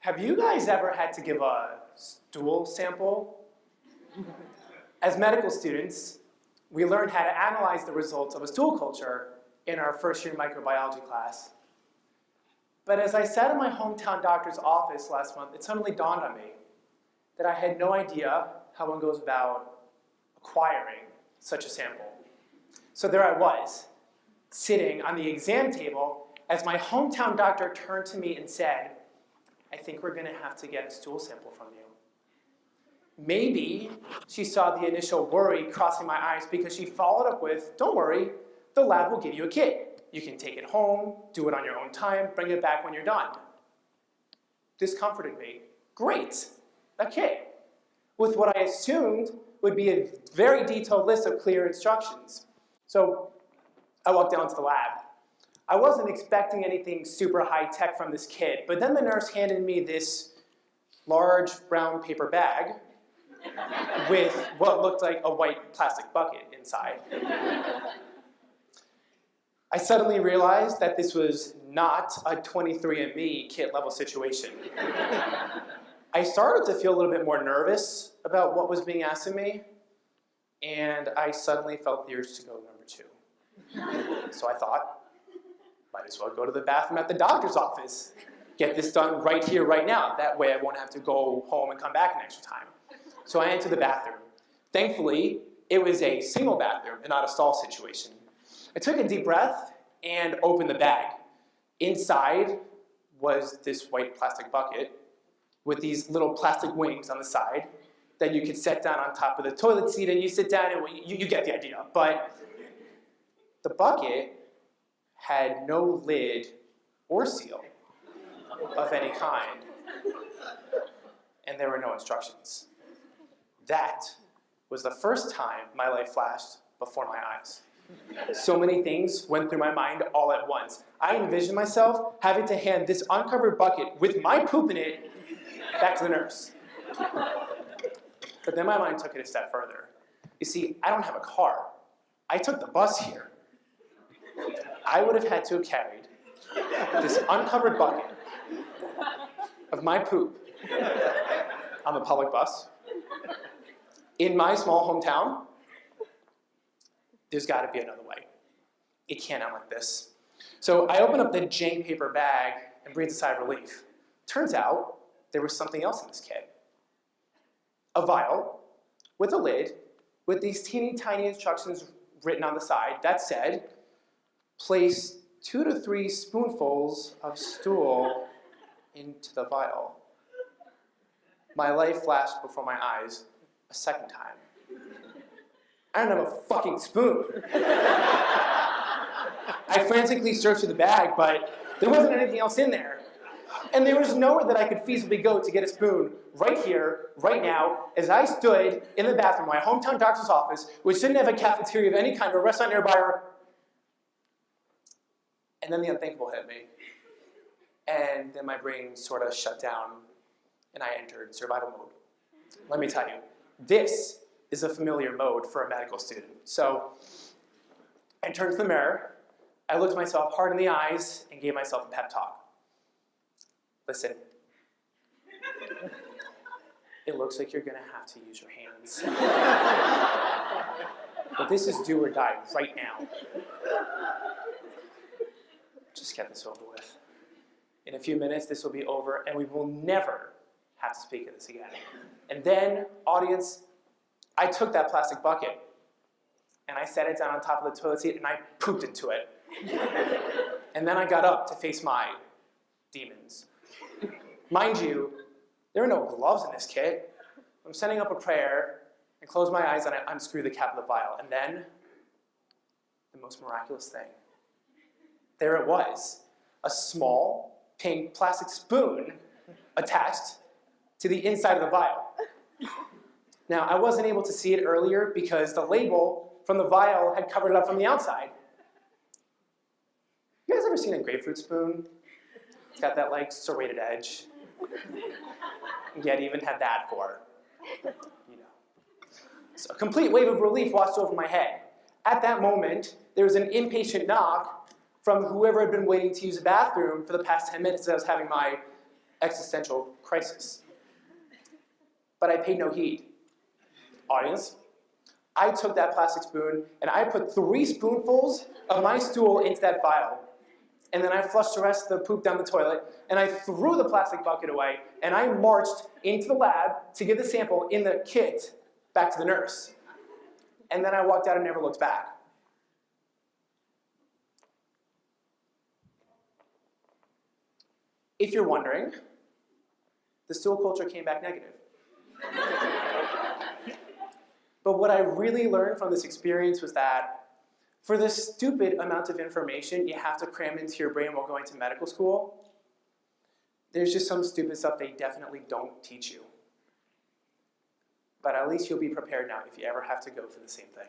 Have you guys ever had to give a stool sample? As medical students, we learned how to analyze the results of a stool culture in our first year microbiology class. But as I sat in my hometown doctor's office last month, it suddenly dawned on me that I had no idea how one goes about acquiring such a sample. So there I was, sitting on the exam table as my hometown doctor turned to me and said, "I think we're going to have to get a stool sample from you." Maybe she saw the initial worry crossing my eyes because she followed up with, "Don't worry, the lab will give you a kit. You can take it home, do it on your own time, bring it back when you're done." This comforted me. Great, a kit, with what I assumed would be a very detailed list of clear instructions. So I walked down to the lab. I wasn't expecting anything super high-tech from this kit, but then the nurse handed me this large brown paper bag with what looked like a white plastic bucket inside. I suddenly realized that this was not a 23andMe kit-level situation. I started to feel a little bit more nervous about what was being asked of me, and I suddenly felt the urge to go number 2. So I thought, might as well go to the bathroom at the doctor's office. Get this done right here, right now. That way I won't have to go home and come back an extra time. So I entered the bathroom. Thankfully, it was a single bathroom and not a stall situation. I took a deep breath and opened the bag. Inside was this white plastic bucket with these little plastic wings on the side that you could set down on top of the toilet seat, and you sit down and you get the idea. But the bucket had no lid or seal of any kind, and there were no instructions. That was the first time my life flashed before my eyes. So many things went through my mind all at once. I envisioned myself having to hand this uncovered bucket with my poop in it back to the nurse. But then my mind took it a step further. You see, I don't have a car. I took the bus here. I would have had to have carried this uncovered bucket of my poop on the public bus in my small hometown. There's got to be another way. It can't end like this. So I open up the jank paper bag and breathe a sigh of relief. Turns out there was something else in this kit. A vial with a lid with these teeny tiny instructions written on the side that said, "Place 2 to 3 spoonfuls of stool into the vial." My life flashed before my eyes a second time. I don't have a fucking spoon. I frantically searched through the bag, but there wasn't anything else in there. And there was nowhere that I could feasibly go to get a spoon right here, right now, as I stood in the bathroom of my hometown doctor's office, which didn't have a cafeteria of any kind or a restaurant nearby. And then the unthinkable hit me. And then my brain sort of shut down, and I entered survival mode. Let me tell you, this is a familiar mode for a medical student. So I turned to the mirror, I looked myself hard in the eyes, and gave myself a pep talk. Listen, it looks like you're going to have to use your hands. But this is do or die right now. Just get this over with. In a few minutes, this will be over, and we will never have to speak of this again. And then, audience, I took that plastic bucket, and I set it down on top of the toilet seat, and I pooped into it. And then I got up to face my demons. Mind you, there are no gloves in this kit. I'm setting up a prayer, and close my eyes, and I unscrew the cap of the vial. And then, the most miraculous thing. There it was, a small, pink plastic spoon attached to the inside of the vial. Now, I wasn't able to see it earlier because the label from the vial had covered it up from the outside. You guys ever seen a grapefruit spoon? It's got that, like, serrated edge. Yet even had that for, you know. So a complete wave of relief washed over my head. At that moment, there was an impatient knock from whoever had been waiting to use the bathroom for the past 10 minutes as I was having my existential crisis. But I paid no heed. Audience, I took that plastic spoon and I put 3 spoonfuls of my stool into that vial. And then I flushed the rest of the poop down the toilet, and I threw the plastic bucket away, and I marched into the lab to give the sample in the kit back to the nurse. And then I walked out and never looked back. If you're wondering, the stool culture came back negative. But what I really learned from this experience was that for the stupid amount of information you have to cram into your brain while going to medical school, there's just some stupid stuff they definitely don't teach you. But at least you'll be prepared now if you ever have to go for the same thing.